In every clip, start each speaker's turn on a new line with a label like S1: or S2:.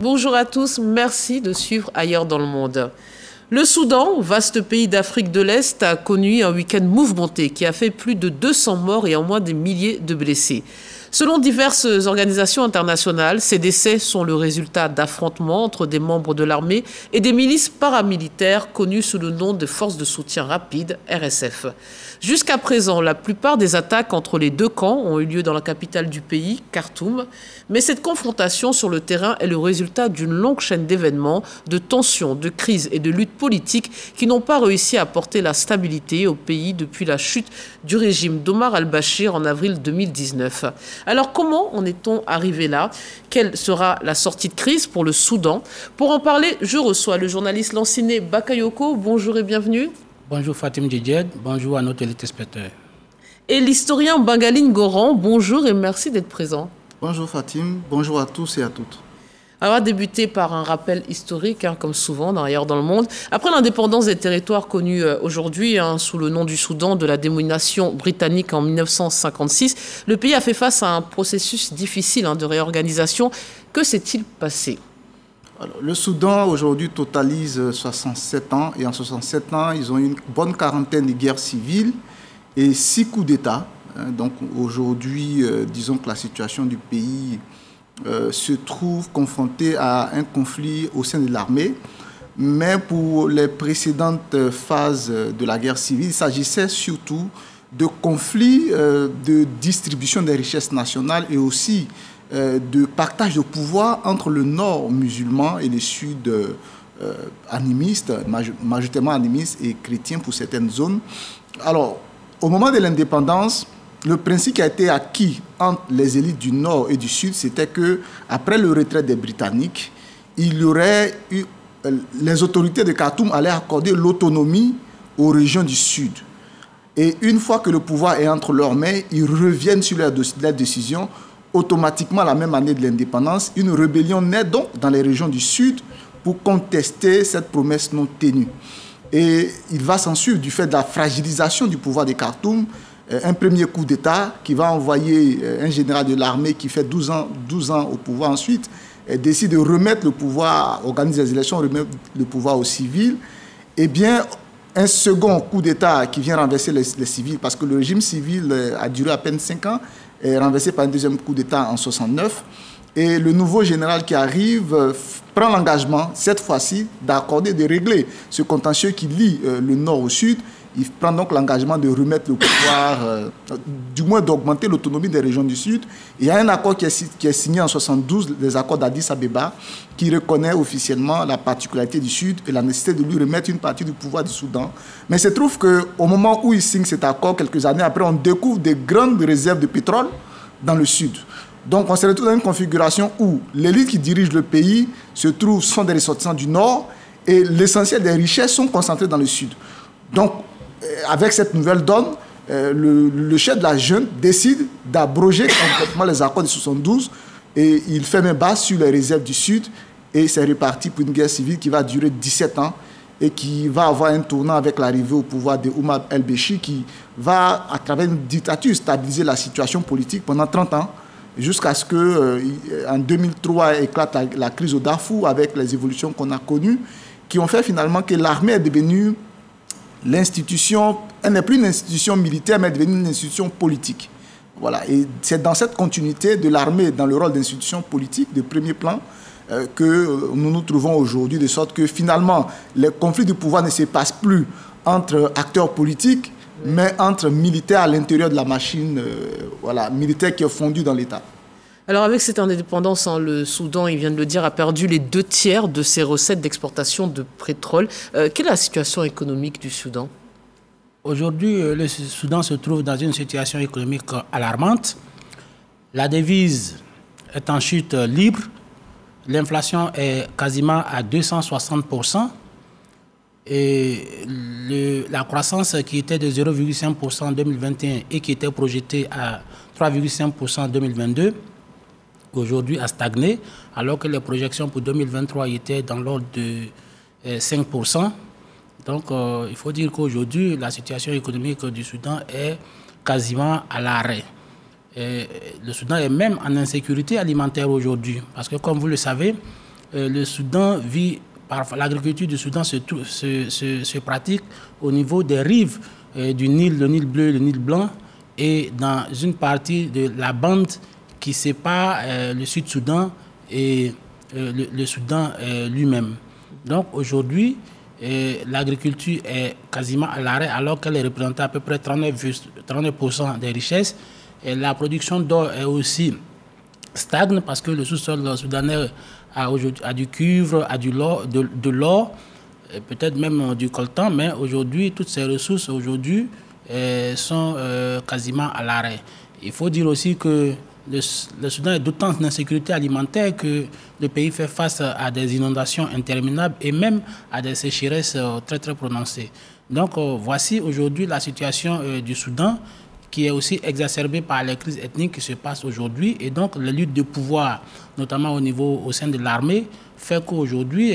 S1: Bonjour à tous, merci de suivre Ailleurs dans le monde. Le Soudan, vaste pays d'Afrique de l'Est, a connu un week-end mouvementé qui a fait plus de 200 morts et au moins des milliers de blessés. Selon diverses organisations internationales, ces décès sont le résultat d'affrontements entre des membres de l'armée et des milices paramilitaires connues sous le nom de Forces de soutien rapide, RSF. Jusqu'à présent, la plupart des attaques entre les deux camps ont eu lieu dans la capitale du pays, Khartoum, mais cette confrontation sur le terrain est le résultat d'une longue chaîne d'événements, de tensions, de crises et de luttes politiques qui n'ont pas réussi à apporter la stabilité au pays depuis la chute du régime d'Omar al-Bashir en avril 2019. Alors comment en est-on arrivé là? Quelle sera la sortie de crise pour le Soudan? Pour en parler, je reçois le journaliste Lanciné Bakayoko. Bonjour et bienvenue.
S2: Bonjour Fatim Djedjed, bonjour à nos téléspectateurs.
S1: Et l'historien Bangaline Goran, bonjour et merci d'être présent.
S3: Bonjour Fatim, bonjour à tous et à toutes.
S1: On va débuter par un rappel historique, comme souvent Ailleurs dans le monde. Après l'indépendance des territoires connus aujourd'hui sous le nom du Soudan de la domination britannique en 1956, le pays a fait face à un processus difficile de réorganisation. Que s'est-il passé?
S3: Alors, le Soudan aujourd'hui totalise 67 ans et en 67 ans, ils ont eu une bonne quarantaine de guerres civiles et 6 coups d'État. Donc aujourd'hui, disons que la situation du pays se trouve confronté à un conflit au sein de l'armée. Mais pour les précédentes phases de la guerre civile, il s'agissait surtout de conflits de distribution des richesses nationales et aussi de partage de pouvoir entre le nord musulman et le sud animiste, majoritairement animiste et chrétien pour certaines zones. Alors, au moment de l'indépendance, le principe qui a été acquis entre les élites du Nord et du Sud, c'était que après le retrait des Britanniques, il y aurait eu, les autorités de Khartoum allaient accorder l'autonomie aux régions du Sud. Et une fois que le pouvoir est entre leurs mains, ils reviennent sur leur décision. Automatiquement, la même année de l'indépendance, une rébellion naît donc dans les régions du Sud pour contester cette promesse non tenue. Et il va s'en suivre du fait de la fragilisation du pouvoir de Khartoum, un premier coup d'État qui va envoyer un général de l'armée qui fait 12 ans au pouvoir ensuite, décide de remettre le pouvoir, organise les élections, remettre le pouvoir aux civils. Et bien, un second coup d'État qui vient renverser les civils, parce que le régime civil a duré à peine 5 ans, est renversé par un deuxième coup d'État en 69. Et le nouveau général qui arrive prend l'engagement, cette fois-ci, d'accorder, de régler ce contentieux qui lie le nord au sud. Il prend donc l'engagement de remettre le pouvoir, du moins d'augmenter l'autonomie des régions du Sud. Il y a un accord qui est signé en 72, les accords d'Addis Abeba, qui reconnaît officiellement la particularité du Sud et la nécessité de lui remettre une partie du pouvoir du Soudan. Mais il se trouve qu'au moment où il signe cet accord, quelques années après, on découvre des grandes réserves de pétrole dans le Sud. Donc on se retrouve dans une configuration où l'élite qui dirige le pays sont des ressortissants du Nord et l'essentiel des richesses sont concentrées dans le Sud. Donc, avec cette nouvelle donne, le chef de la junte décide d'abroger complètement les accords de 72 et il fait main basse sur les réserves du Sud et c'est reparti pour une guerre civile qui va durer 17 ans et qui va avoir un tournant avec l'arrivée au pouvoir de Omar al-Bashir qui va, à travers une dictature, stabiliser la situation politique pendant 30 ans jusqu'à ce qu'en 2003 éclate la crise au Darfour avec les évolutions qu'on a connues qui ont fait finalement que l'armée est devenue l'institution, elle n'est plus une institution militaire, mais elle est devenue une institution politique. Voilà. Et c'est dans cette continuité de l'armée, dans le rôle d'institution politique de premier plan, que nous nous trouvons aujourd'hui, de sorte que finalement, les conflits de pouvoir ne se passent plus entre acteurs politiques, mais entre militaires à l'intérieur de la machine militaire qui est fondue dans l'État.
S1: Alors avec cette indépendance, le Soudan, il vient de le dire, a perdu les 2/3 de ses recettes d'exportation de pétrole. Quelle est la situation économique du Soudan?
S2: Aujourd'hui, le Soudan se trouve dans une situation économique alarmante. La devise est en chute libre. L'inflation est quasiment à 260%. Et la croissance qui était de 0,5% en 2021 et qui était projetée à 3,5% en 2022, aujourd'hui a stagné, alors que les projections pour 2023 étaient dans l'ordre de 5%. Donc, il faut dire qu'aujourd'hui, la situation économique du Soudan est quasiment à l'arrêt. Le Soudan est même en insécurité alimentaire aujourd'hui, parce que, comme vous le savez, le Soudan vit, l'agriculture du Soudan se pratique au niveau des rives du Nil, le Nil bleu, le Nil blanc, et dans une partie de la bande qui sépare le Sud-Soudan et le Soudan lui-même. Donc aujourd'hui, l'agriculture est quasiment à l'arrêt alors qu'elle est représentée à peu près 39% des richesses. Et la production d'or est aussi stagne parce que le sous-sol soudanais a du cuivre, a de l'or, peut-être même du coltan, mais aujourd'hui, toutes ces ressources aujourd'hui sont quasiment à l'arrêt. Il faut dire aussi que le Soudan est d'autant d'insécurité alimentaire que le pays fait face à des inondations interminables et même à des sécheresses très très prononcées. Donc voici aujourd'hui la situation du Soudan, qui est aussi exacerbée par les crises ethniques qui se passent aujourd'hui. Et donc la lutte de pouvoir, notamment au sein de l'armée, fait qu'aujourd'hui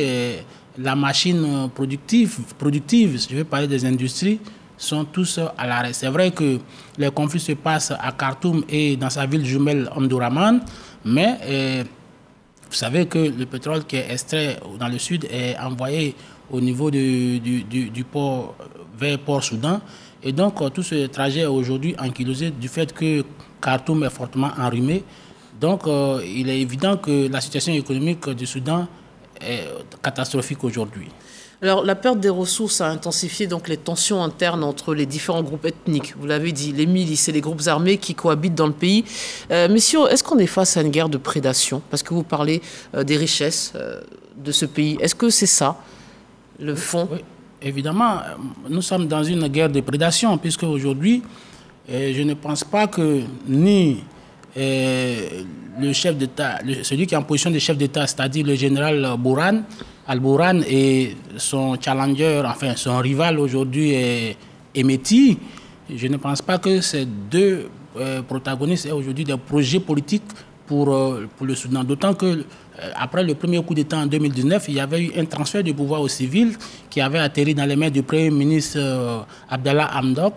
S2: la machine productive, je vais parler des industries, sont tous à l'arrêt. C'est vrai que les conflits se passent à Khartoum et dans sa ville jumelle Omdurman, mais vous savez que le pétrole qui est extrait dans le sud est envoyé au niveau du port vers Port Soudan. Et donc tout ce trajet est aujourd'hui ankylosé du fait que Khartoum est fortement enrhumé. Donc il est évident que la situation économique du Soudan est catastrophique aujourd'hui.
S1: Alors, la perte des ressources a intensifié donc les tensions internes entre les différents groupes ethniques. Vous l'avez dit, les milices et les groupes armés qui cohabitent dans le pays. Messieurs, est-ce qu'on est face à une guerre de prédation? Parce que vous parlez des richesses de ce pays. Est-ce que c'est ça, le fond?
S2: Oui, évidemment, nous sommes dans une guerre de prédation, puisque aujourd'hui, je ne pense pas que ni le chef d'État, celui qui est en position de chef d'État, c'est-à-dire le général Al-Bourhan et son challenger, enfin son rival aujourd'hui est Hemeti. Je ne pense pas que ces deux protagonistes aient aujourd'hui des projets politiques pour le Soudan. D'autant que après le premier coup d'État en 2019, il y avait eu un transfert de pouvoir aux civils qui avait atterri dans les mains du Premier ministre Abdallah Hamdok.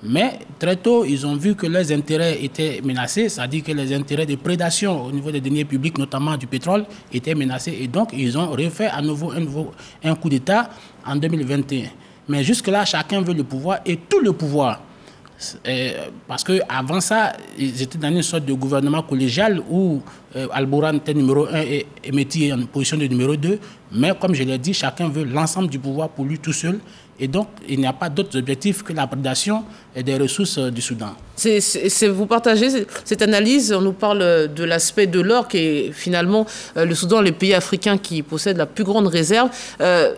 S2: Mais très tôt, ils ont vu que leurs intérêts étaient menacés, c'est-à-dire que les intérêts de prédation au niveau des deniers publics, notamment du pétrole, étaient menacés. Et donc, ils ont refait à nouveau un coup d'État en 2021. Mais jusque-là, chacun veut le pouvoir et tout le pouvoir. Parce qu'avant ça, ils étaient dans une sorte de gouvernement collégial où Al-Bourhan était numéro 1 et Hemeti en position de numéro 2. Mais comme je l'ai dit, chacun veut l'ensemble du pouvoir pour lui tout seul. Et donc, il n'y a pas d'autres objectifs que la prédation des ressources du Soudan.
S1: Vous partagez cette analyse. On nous parle de l'aspect de l'or qui est finalement le Soudan, le pays africain qui possède la plus grande réserve.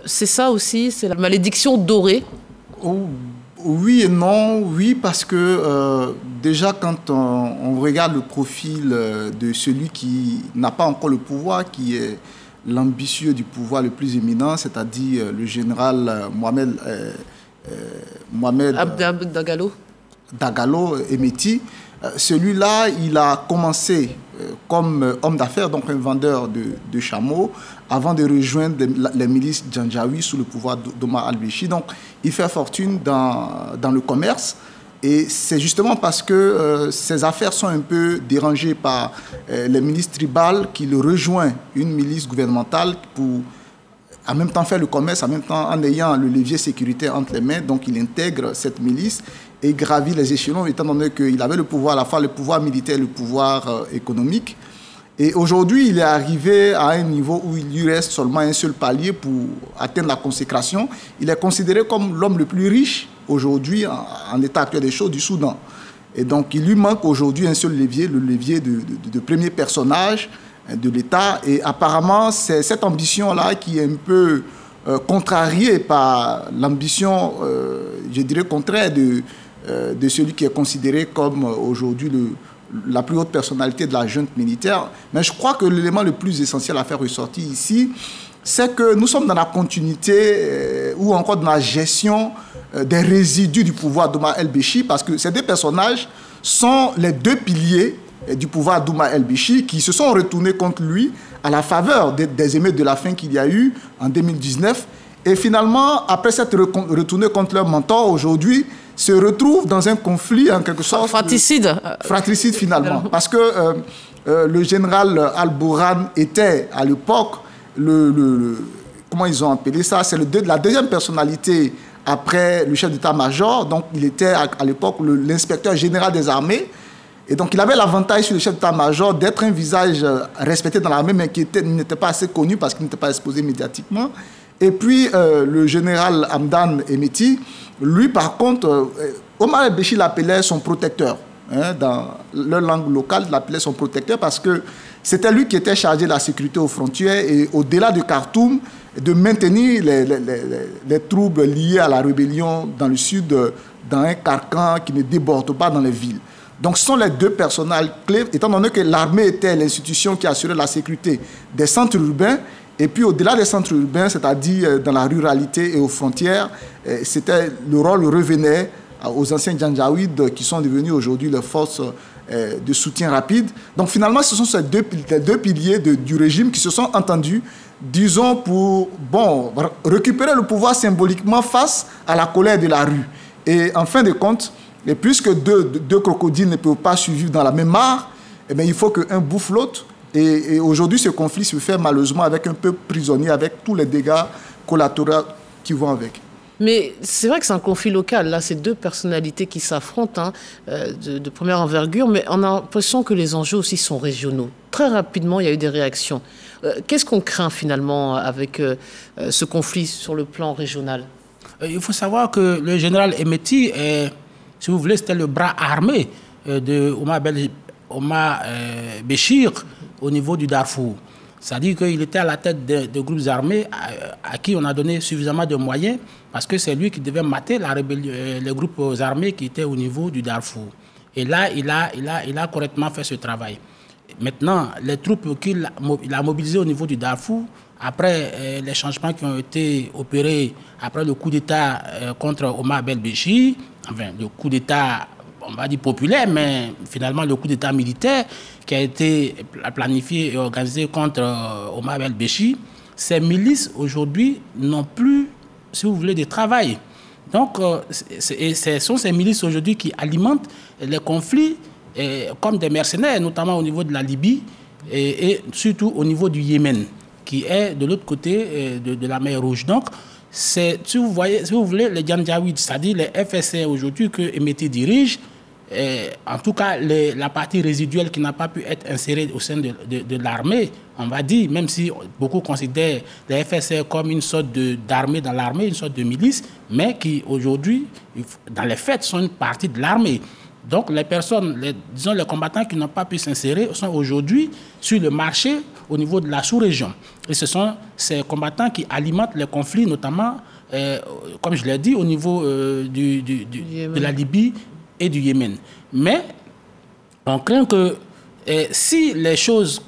S1: C'est ça aussi, c'est la malédiction dorée?
S3: Oui et non. Oui, parce que déjà, quand on regarde le profil de celui qui n'a pas encore le pouvoir, qui est l'ambitieux du pouvoir le plus éminent, c'est-à-dire le général Mohamed Dagalo Hemeti. Celui-là, il a commencé comme homme d'affaires, donc un vendeur de chameaux, avant de rejoindre les milices Janjaweed sous le pouvoir d'Omar al-Béchir. Donc, il fait fortune dans le commerce. Et c'est justement parce que ses affaires sont un peu dérangées par les milices tribales qu'il rejoint une milice gouvernementale pour en même temps faire le commerce, en même temps en ayant le levier sécuritaire entre les mains. Donc il intègre cette milice et gravit les échelons, étant donné qu'il avait le pouvoir, à la fois le pouvoir militaire et le pouvoir économique. Et aujourd'hui, il est arrivé à un niveau où il lui reste seulement un seul palier pour atteindre la consécration. Il est considéré comme l'homme le plus riche aujourd'hui, en l'état actuel des choses, du Soudan. Et donc, il lui manque aujourd'hui un seul levier, le levier de premier personnage de l'État. Et apparemment, c'est cette ambition-là qui est un peu contrariée par l'ambition, je dirais, contraire de celui qui est considéré comme aujourd'hui la plus haute personnalité de la junte militaire. Mais je crois que l'élément le plus essentiel à faire ressortir ici, c'est que nous sommes dans la continuité ou encore dans la gestion des résidus du pouvoir d'Omar el-Béchir, parce que ces deux personnages sont les deux piliers du pouvoir d'Omar el-Béchir qui se sont retournés contre lui à la faveur des émeutes de la faim qu'il y a eu en 2019. Et finalement, après s'être retournés contre leur mentor, aujourd'hui, se retrouvent dans un conflit en quelque sorte...
S1: Fratricide.
S3: Fratricide finalement. Parce que le général Al-Bourhan était à l'époque comment ils ont appelé ça, c'est la deuxième personnalité après le chef d'état-major. Donc, il était à l'époque l'inspecteur général des armées. Et donc, il avait l'avantage sur le chef d'état-major d'être un visage respecté dans l'armée, mais qui n'était pas assez connu parce qu'il n'était pas exposé médiatiquement. Et puis, le général Hamdan Emeti, lui, par contre, Omar el-Béchir l'appelait son protecteur. Dans leur langue locale, il l'appelait son protecteur parce que c'était lui qui était chargé de la sécurité aux frontières et au-delà de Khartoum, de maintenir les troubles liés à la rébellion dans le sud, dans un carcan qui ne déborde pas dans les villes. Donc ce sont les deux personnages clés, étant donné que l'armée était l'institution qui assurait la sécurité des centres urbains, et puis au-delà des centres urbains, c'est-à-dire dans la ruralité et aux frontières, le rôle revenait aux anciens Janjaouides qui sont devenus aujourd'hui les forces de soutien rapide. Donc finalement, ce sont ces deux piliers du régime qui se sont entendus, disons, pour récupérer le pouvoir symboliquement face à la colère de la rue. Et en fin de compte, et puisque deux crocodiles ne peuvent pas survivre dans la même mare, eh bien, il faut qu'un bouffe l'autre. Et aujourd'hui, ce conflit se fait malheureusement avec un peuple prisonnier, avec tous les dégâts collatéraux qui vont avec.
S1: Mais c'est vrai que c'est un conflit local. Là, c'est deux personnalités qui s'affrontent de première envergure, mais on a l'impression que les enjeux aussi sont régionaux. Très rapidement, il y a eu des réactions. Qu'est-ce qu'on craint finalement avec ce conflit sur le plan régional?
S2: Il faut savoir que le général Emeti, si vous voulez, c'était le bras armé de Omar Béchir au niveau du Darfour. C'est-à-dire qu'il était à la tête de groupes armés à qui on a donné suffisamment de moyens parce que c'est lui qui devait mater les groupes armés qui étaient au niveau du Darfour. Et là, il a correctement fait ce travail. Maintenant, les troupes qu'il a mobilisées au niveau du Darfour, après les changements qui ont été opérés après le coup d'État contre Omar el-Béchir, enfin le coup d'État, on va dire populaire, mais finalement le coup d'État militaire qui a été planifié et organisé contre Omar el-Béchir, ces milices aujourd'hui n'ont plus, si vous voulez, de travail. Donc, ce sont ces milices aujourd'hui qui alimentent les conflits comme des mercenaires, notamment au niveau de la Libye et surtout au niveau du Yémen, qui est de l'autre côté de la mer Rouge. Donc, si vous voulez, les Janjaouides, c'est-à-dire les FSR aujourd'hui que Emeti dirige, en tout cas la partie résiduelle qui n'a pas pu être insérée au sein de l'armée, on va dire, même si beaucoup considèrent les FSR comme une sorte d'armée dans l'armée, une sorte de milice, mais qui aujourd'hui, dans les faits, sont une partie de l'armée. Donc les personnes, disons les combattants qui n'ont pas pu s'insérer sont aujourd'hui sur le marché au niveau de la sous-région. Et ce sont ces combattants qui alimentent les conflits, notamment, comme je l'ai dit, au niveau de la Libye et du Yémen. Mais on craint que si les choses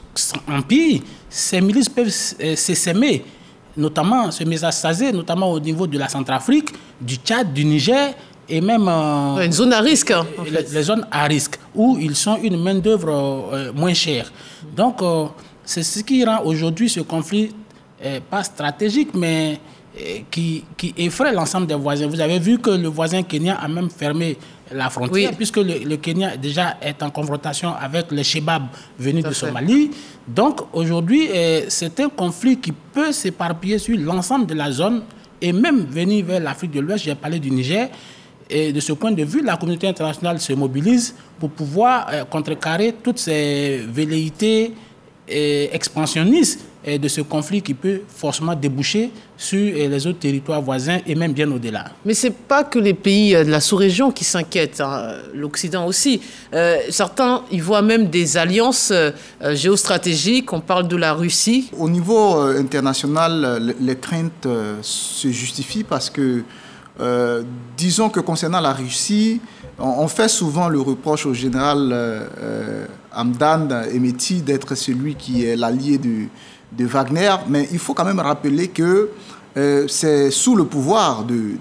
S2: empirent, ces milices peuvent s'essaimer, notamment se métastaser, notamment au niveau de la Centrafrique, du Tchad, du Niger, et même
S1: une zone à risque, en fait.
S2: Les zones à risque, où ils sont une main-d'œuvre moins chère. Donc, c'est ce qui rend aujourd'hui ce conflit pas stratégique, mais qui effraie l'ensemble des voisins. Vous avez vu que le voisin kenyan a même fermé la frontière, oui, puisque le Kenya déjà est en confrontation avec les Chebab venus de Somalie. Donc, aujourd'hui, c'est un conflit qui peut s'éparpiller sur l'ensemble de la zone et même venir vers l'Afrique de l'Ouest. J'ai parlé du Niger. Et de ce point de vue, la communauté internationale se mobilise pour pouvoir contrecarrer toutes ces velléités expansionnistes de ce conflit qui peut forcément déboucher sur les autres territoires voisins et même bien au-delà.
S1: Mais ce n'est pas que les pays de la sous-région qui s'inquiètent, hein, l'Occident aussi. Certains y voient même des alliances géostratégiques, on parle de la Russie.
S3: Au niveau international, les craintes se justifient parce que disons que concernant la Russie, on fait souvent le reproche au général Hamdan Emeti d'être celui qui est l'allié de Wagner, mais il faut quand même rappeler que c'est sous le pouvoir du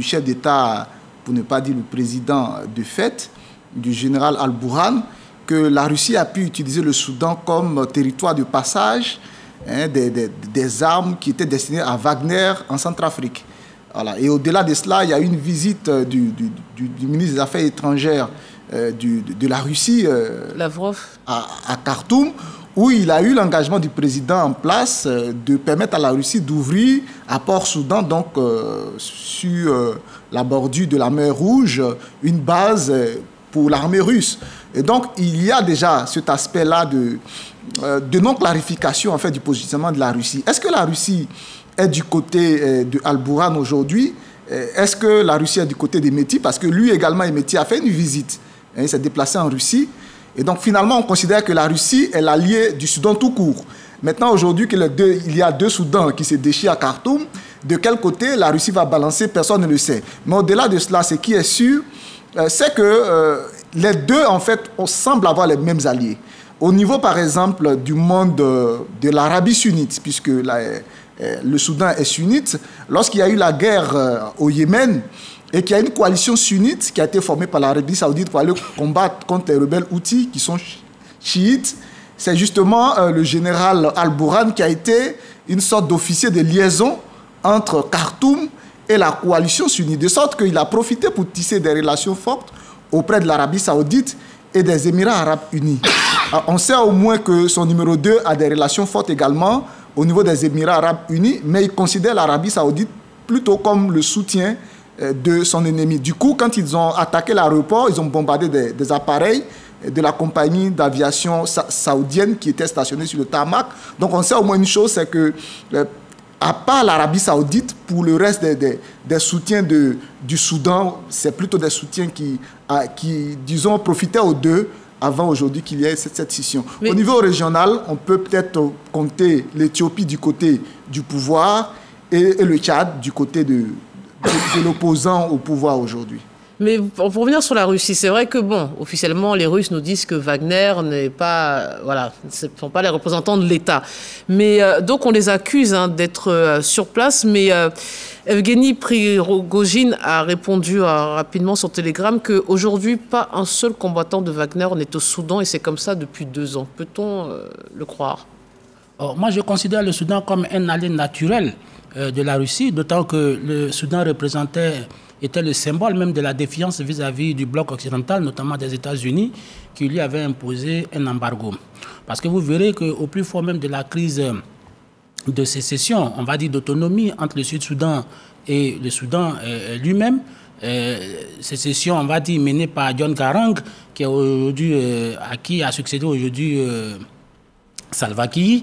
S3: chef d'État, pour ne pas dire le président de fait, du général Al-Burhan, que la Russie a pu utiliser le Soudan comme territoire de passage des armes qui étaient destinées à Wagner en Centrafrique. Voilà. Et au-delà de cela, il y a une visite du ministre des Affaires étrangères de la Russie
S1: Lavrov
S3: à Khartoum, où il a eu l'engagement du président en place de permettre à la Russie d'ouvrir à Port-Soudan, donc sur la bordure de la mer Rouge, une base pour l'armée russe. Et donc, il y a déjà cet aspect-là de non-clarification en fait, du positionnement de la Russie. Est-ce que la Russie est du côté de Al-Bourhan aujourd'hui? Est-ce que la Russie est du côté d'Hemeti? Parce que lui également, Hemeti a fait une visite. Il s'est déplacé en Russie. Et donc, finalement, on considère que la Russie est l'allié du Soudan tout court. Maintenant, aujourd'hui, il y a deux Soudans qui se déchirent à Khartoum. De quel côté la Russie va balancer, personne ne le sait. Mais au-delà de cela, ce qui est sûr, c'est que les deux, en fait, semblent avoir les mêmes alliés. Au niveau, par exemple, du monde de l'Arabie sunnite, puisque le Soudan est sunnite, lorsqu'il y a eu la guerre au Yémen, et qu'il y a une coalition sunnite qui a été formée par l'Arabie saoudite pour aller combattre contre les rebelles houthis qui sont chiites, c'est justement le général Al-Bourhan qui a été une sorte d'officier de liaison entre Khartoum et la coalition sunnite, de sorte qu'il a profité pour tisser des relations fortes auprès de l'Arabie saoudite et des Émirats arabes unis. On sait au moins que son numéro 2 a des relations fortes également au niveau des Émirats arabes unis, mais il considère l'Arabie saoudite plutôt comme le soutien de son ennemi. Du coup, quand ils ont attaqué l'aéroport, ils ont bombardé des appareils de la compagnie d'aviation saoudienne qui était stationnée sur le tarmac. Donc on sait au moins une chose, c'est que à part l'Arabie saoudite, pour le reste des soutiens du Soudan, c'est plutôt des soutiens qui, disons, profitaient aux deux avant aujourd'hui qu'il y ait cette scission. Au niveau régional, on peut peut-être compter l'Éthiopie du côté du pouvoir et le Tchad du côté de l'opposant au pouvoir aujourd'hui.
S1: Mais pour revenir sur la Russie, c'est vrai que, bon, officiellement, les Russes nous disent que Wagner n'est pas, voilà, ce ne sont pas les représentants de l'État. Mais donc, on les accuse d'être sur place. Mais Evgeny Prigogine a répondu rapidement sur Telegram qu'aujourd'hui, pas un seul combattant de Wagner n'est au Soudan et c'est comme ça depuis 2 ans. Peut-on le croire?
S2: Moi, je considère le Soudan comme un allié naturel de la Russie, d'autant que le Soudan était le symbole même de la défiance vis-à-vis du bloc occidental, notamment des États-Unis, qui lui avaient imposé un embargo. Parce que vous verrez qu'au plus fort même de la crise de sécession, on va dire d'autonomie entre le Sud-Soudan et le Soudan lui-même, sécession, on va dire, menée par John Garang, qui est aujourd'hui, à qui a succédé aujourd'hui Salva Kiir,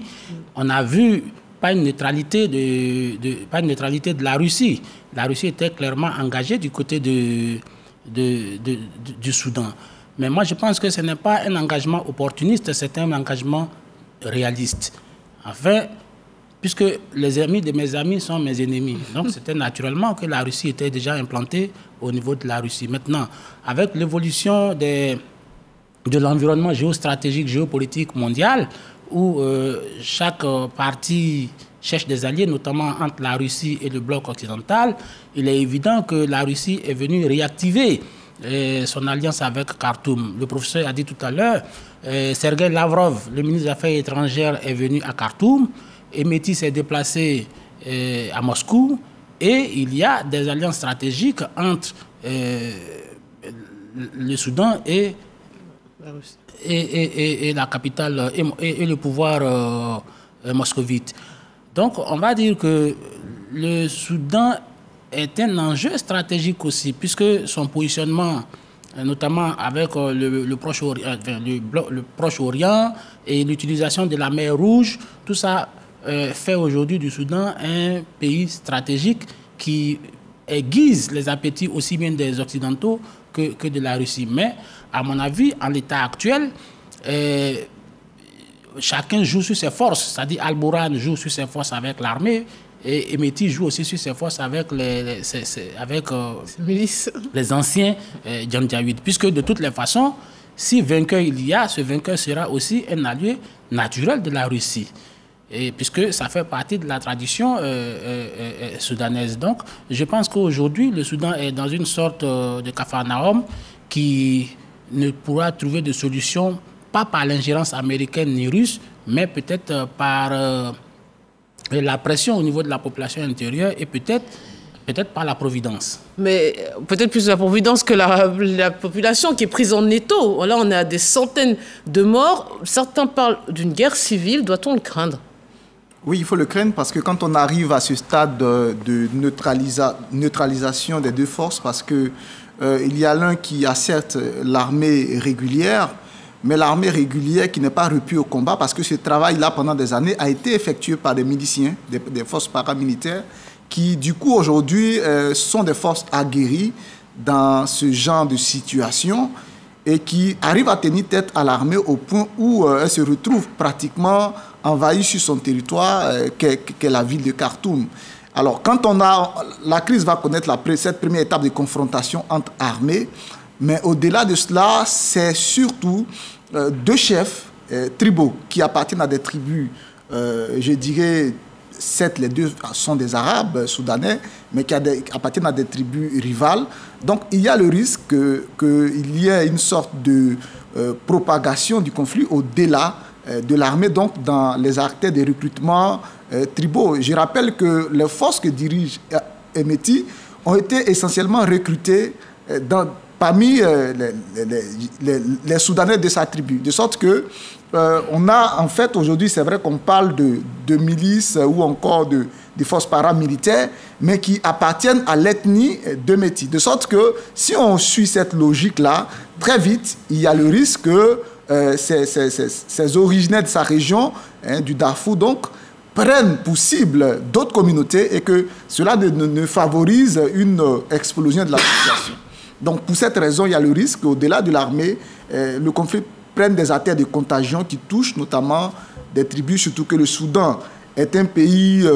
S2: on a vu pas une neutralité de la Russie. La Russie était clairement engagée du côté du Soudan. Mais moi, je pense que ce n'est pas un engagement opportuniste, c'est un engagement réaliste. Enfin, puisque les amis de mes amis sont mes ennemis. Donc, c'était naturellement que la Russie était déjà implantée au niveau de la Russie. Maintenant, avec l'évolution de l'environnement géostratégique, géopolitique mondial, où chaque parti cherche des alliés, notamment entre la Russie et le bloc occidental, il est évident que la Russie est venue réactiver son alliance avec Khartoum. Le professeur a dit tout à l'heure, Sergei Lavrov, le ministre des Affaires étrangères, est venu à Khartoum, Hemeti s'est déplacé à Moscou, et il y a des alliances stratégiques entre le Soudan et la Russie. Et la capitale et le pouvoir moscovite. Donc, on va dire que le Soudan est un enjeu stratégique aussi, puisque son positionnement, notamment avec le Proche-Orient et l'utilisation de la mer Rouge, tout ça fait aujourd'hui du Soudan un pays stratégique qui aiguise les appétits aussi bien des Occidentaux que de la Russie. Mais, à mon avis, en l'état actuel, chacun joue sur ses forces. C'est-à-dire Al-Bourhan joue sur ses forces avec l'armée et Hemeti joue aussi sur ses forces avec les anciens Janjaweed. Puisque de toutes les façons, si vainqueur il y a, ce vainqueur sera aussi un allié naturel de la Russie. Et puisque ça fait partie de la tradition soudanaise. Donc, je pense qu'aujourd'hui, le Soudan est dans une sorte de capharnaüm qui ne pourra trouver de solution, pas par l'ingérence américaine ni russe, mais peut-être par la pression au niveau de la population intérieure et peut-être Peut-être par la providence.
S1: Mais peut-être plus la providence que la population qui est prise en étau. Là, on est à des centaines de morts. Certains parlent d'une guerre civile. Doit-on le craindre?
S3: Oui, il faut le craindre parce que quand on arrive à ce stade de neutralisation des deux forces, parce que il y a l'un qui a certes l'armée régulière, mais l'armée régulière qui n'est pas repue au combat, parce que ce travail-là, pendant des années, a été effectué par des miliciens, des forces paramilitaires, qui, du coup, aujourd'hui, sont des forces aguerries dans ce genre de situation et qui arrivent à tenir tête à l'armée au point où elle se retrouve pratiquement envahie sur son territoire, qu'est la ville de Khartoum. Alors, quand la crise va connaître cette première étape de confrontation entre armées, mais au-delà de cela, c'est surtout deux chefs tribaux qui appartiennent à des tribus, je dirais, certes, les deux sont des Arabes soudanais, mais qui appartiennent à des tribus rivales. Donc, il y a le risque qu'il y ait une sorte de propagation du conflit au-delà de l'armée, donc dans les artères de recrutement tribaux. Je rappelle que les forces que dirige Hemeti ont été essentiellement recrutées parmi les Soudanais de sa tribu. De sorte que on a, en fait, aujourd'hui, c'est vrai qu'on parle de milices ou encore de forces paramilitaires, mais qui appartiennent à l'ethnie de Métis. De sorte que si on suit cette logique-là, très vite, il y a le risque que ces originaires de sa région, du Darfour, donc, prennent pour cible d'autres communautés et que cela ne favorise une explosion de la situation. Donc, pour cette raison, il y a le risque qu'au-delà de l'armée, le conflit prenne des artères de contagion qui touchent notamment des tribus, surtout que le Soudan est un pays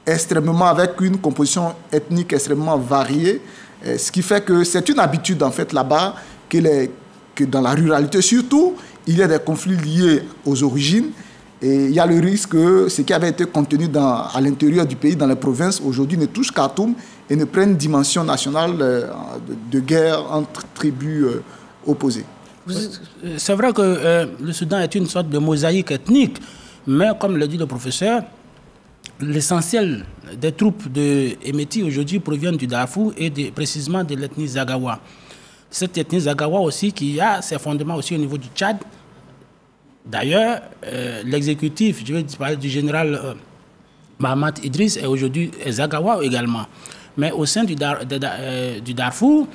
S3: extrêmement, avec une composition ethnique extrêmement variée, ce qui fait que c'est une habitude, en fait, là-bas, que dans la ruralité, surtout, il y a des conflits liés aux origines. Et il y a le risque que ce qui avait été contenu à l'intérieur du pays, dans les provinces, aujourd'hui ne touche Khartoum et ne prenne dimension nationale de guerre entre tribus opposées.
S2: C'est vrai que le Soudan est une sorte de mosaïque ethnique, mais comme le dit le professeur, l'essentiel des troupes de Hemeti aujourd'hui proviennent du Darfour et précisément de l'ethnie Zagawa. Cette ethnie Zagawa aussi qui a ses fondements aussi au niveau du Tchad. D'ailleurs, l'exécutif, je vais parler du général Mahamat Idriss, est aujourd'hui Zagawa également. Mais au sein du Darfour,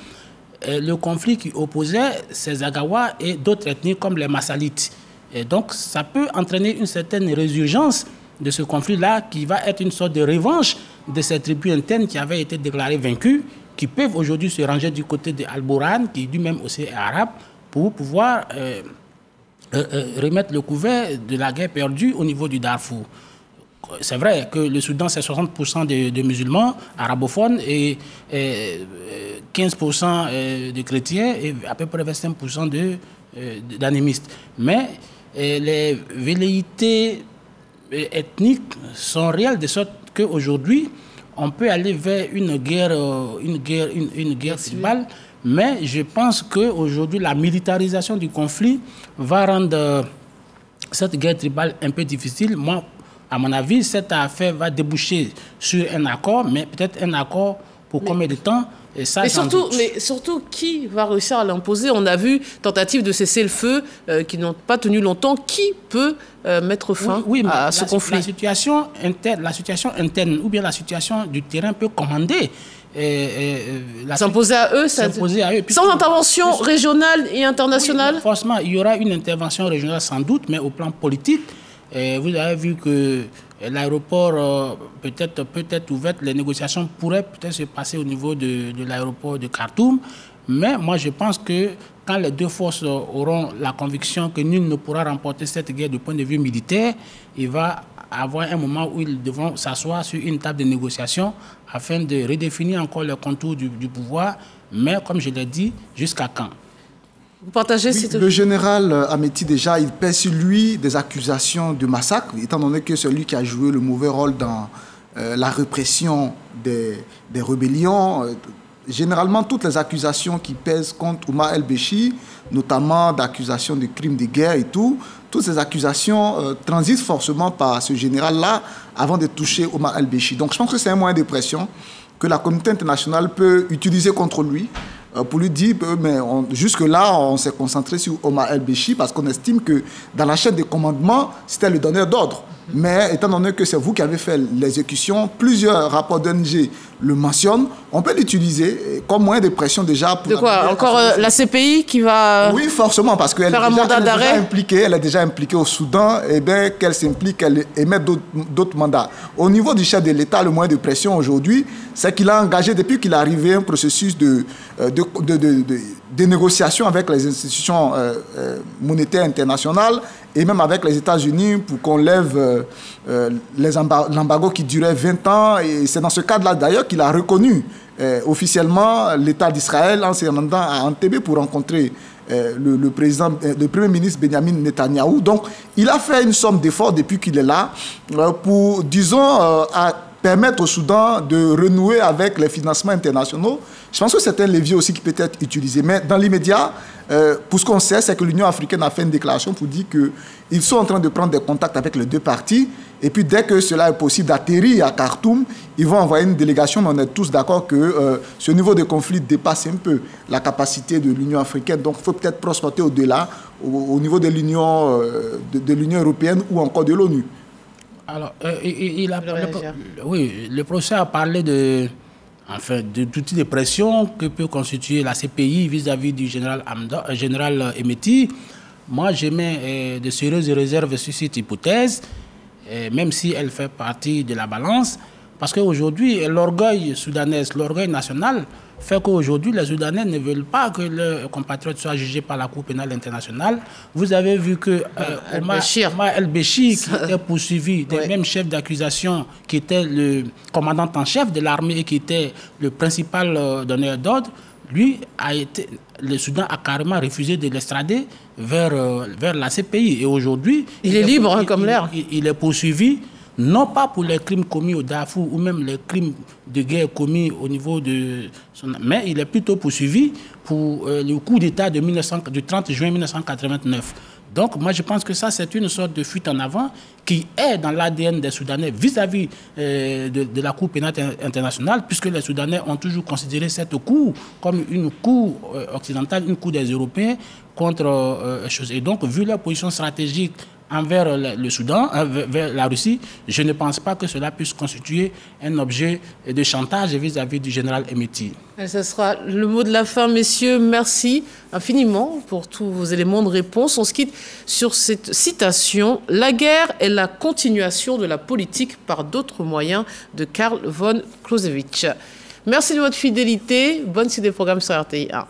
S2: le conflit qui opposait ces Zagawa et d'autres ethnies comme les Massalites. Et donc, ça peut entraîner une certaine résurgence de ce conflit-là qui va être une sorte de revanche de ces tribus internes qui avaient été déclarées vaincues, qui peuvent aujourd'hui se ranger du côté de Al-Bourhan, qui lui-même aussi est arabe, pour pouvoir remettre le couvert de la guerre perdue au niveau du Darfour. C'est vrai que le Soudan, c'est 60% de musulmans arabophones et 15% de chrétiens et à peu près 25% d'animistes. Mais les velléités ethniques sont réelles de sorte qu'aujourd'hui, on peut aller vers une guerre tribale, mais je pense qu'aujourd'hui, la militarisation du conflit va rendre cette guerre tribale un peu difficile. Moi, à mon avis, cette affaire va déboucher sur un accord, mais peut-être un accord pour combien de temps? Et ça,
S1: mais surtout, qui va réussir à l'imposer? On a vu tentative de cesser le feu qui n'ont pas tenu longtemps. Qui peut mettre fin à ce conflit?
S2: La situation interne ou bien la situation du terrain peut commander.
S1: S'imposer à eux, sans intervention régionale et internationale?
S2: Oui, forcément, il y aura une intervention régionale sans doute, mais au plan politique, vous avez vu que l'aéroport peut être ouvert, les négociations pourraient peut-être se passer au niveau de l'aéroport de Khartoum, mais moi je pense que quand les deux forces auront la conviction que nul ne pourra remporter cette guerre du point de vue militaire, il va avoir un moment où ils devront s'asseoir sur une table de négociation afin de redéfinir encore les contours du pouvoir, mais comme je l'ai dit, jusqu'à quand?
S1: Vous partagez
S3: le général Hemeti, déjà, il pèse sur lui des accusations de massacre, étant donné que c'est lui qui a joué le mauvais rôle dans la répression des rébellions. Généralement, toutes les accusations qui pèsent contre Omar el-Béchir, notamment d'accusations de crimes de guerre et tout, toutes ces accusations transitent forcément par ce général-là avant de toucher Omar el-Béchir. Donc, je pense que c'est un moyen de pression que la communauté internationale peut utiliser contre lui pour lui dire, mais jusque-là, on s'est concentré sur Omar el-Béchi parce qu'on estime que dans la chaîne des commandements, c'était le donneur d'ordre. Mais étant donné que c'est vous qui avez fait l'exécution, plusieurs rapports d'ONG le mentionnent, on peut l'utiliser comme moyen de pression déjà. Pour
S1: de quoi? Encore la CPI qui va...
S3: Oui, forcément, parce qu'elle est déjà impliquée au Soudan, et bien qu'elle s'implique, qu'elle émet d'autres mandats. Au niveau du chef de l'État, le moyen de pression aujourd'hui, c'est qu'il a engagé, depuis qu'il est arrivé, un processus de négociation avec les institutions monétaires internationales et même avec les États-Unis pour qu'on lève l'embargo qui durait 20 ans. Et c'est dans ce cadre-là, d'ailleurs, qu'il a reconnu officiellement l'État d'Israël en se rendant à Entebbe pour rencontrer le Premier ministre Benjamin Netanyahou. Donc, il a fait une somme d'efforts depuis qu'il est là pour, disons, permettre au Soudan de renouer avec les financements internationaux. Je pense que c'est un levier aussi qui peut être utilisé. Mais dans l'immédiat, pour ce qu'on sait, c'est que l'Union africaine a fait une déclaration pour dire qu'ils sont en train de prendre des contacts avec les deux parties. Et puis, dès que cela est possible d'atterrir à Khartoum, ils vont envoyer une délégation. Mais on est tous d'accord que ce niveau de conflit dépasse un peu la capacité de l'Union africaine. Donc, il faut peut-être prospérer au-delà, au niveau de l'Union européenne ou encore de l'ONU.
S2: Alors, le professeur a parlé d'outils de pression que peut constituer la CPI vis-à-vis du général Hemeti. Moi, j'émets de sérieuses réserves sur cette hypothèse, même si elle fait partie de la balance, parce qu'aujourd'hui, l'orgueil soudanais, l'orgueil national, fait qu'aujourd'hui, les Soudanais ne veulent pas que leurs compatriotes soient jugés par la Cour pénale internationale. Vous avez vu que Omar el-Béchi, qui était poursuivi des mêmes chefs d'accusation, qui était le commandant en chef de l'armée et qui était le principal donneur d'ordre, lui, le Soudan a carrément refusé de l'extrader vers la CPI. Et aujourd'hui,
S1: il est libre comme l'air.
S2: Il est poursuivi, non pas pour les crimes commis au Darfour ou même les crimes de guerre commis au niveau de mais il est plutôt poursuivi pour le coup d'État du 30 juin 1989. Donc, moi, je pense que ça, c'est une sorte de fuite en avant qui est dans l'ADN des Soudanais vis-à-vis de la Cour pénale internationale, puisque les Soudanais ont toujours considéré cette cour comme une cour occidentale, une cour des Européens contre choses. Et donc, vu leur position stratégique envers le Soudan, vers la Russie, je ne pense pas que cela puisse constituer un objet de chantage vis-à-vis du général Hemeti.
S1: Ce sera le mot de la fin, messieurs. Merci infiniment pour tous vos éléments de réponse. On se quitte sur cette citation. La guerre est la continuation de la politique par d'autres moyens de Karl von Clausewitz. Merci de votre fidélité. Bonne suite des programmes sur RTI 1.